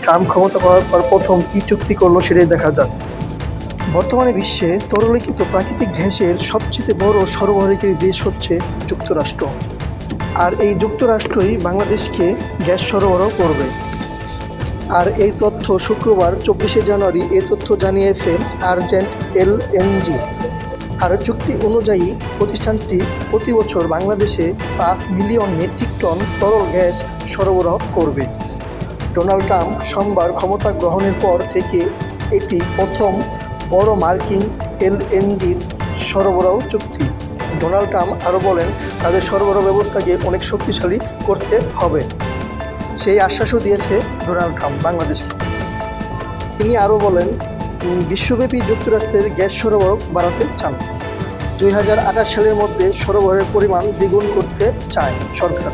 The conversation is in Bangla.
ট্রাম্প ক্ষমতা পাওয়ার পর প্রথম কী চুক্তি করলো সেটাই দেখা যাক। বর্তমানে বিশ্বে তরলীকৃত প্রাকৃতিক গ্যাসের সবচেয়ে বড় সরবরাহকারী দেশ হচ্ছে যুক্তরাষ্ট্র। আর এই যুক্তরাষ্ট্রই বাংলাদেশকে গ্যাস সরবরাহ করবে। আর এই তথ্য শুক্রবার 24শে জানুয়ারি এই তথ্য জানিয়েছে আর্জেন্ট এলএনজি। আর চুক্তি অনুযায়ী প্রতিষ্ঠানটি প্রতি বছর বাংলাদেশে 5 মিলিয়ন মেট্রিক টন তরল গ্যাস সরবরাহ করবে। ডোনাল্ড ট্রাম্প সোমবার ক্ষমতা গ্রহণের পর থেকে এটি প্রথম বড় মার্কিন এলএনজির সরবরাহ চুক্তি। ডোনাল্ড ট্রাম্প আরও বলেন, তাদের সরবরাহ ব্যবস্থাকে অনেক শক্তিশালী করতে হবে। সেই আশ্বাসও দিয়েছে ডোনাল্ড ট্রাম্প বাংলাদেশকে। তিনি আরও বলেন, বিশ্বব্যাপী যুক্তরাষ্ট্রের গ্যাস সরবরাহ বাড়াতে চান। 2028 সালের মধ্যে সরবরাহের পরিমাণ দ্বিগুণ করতে চায় সরকার।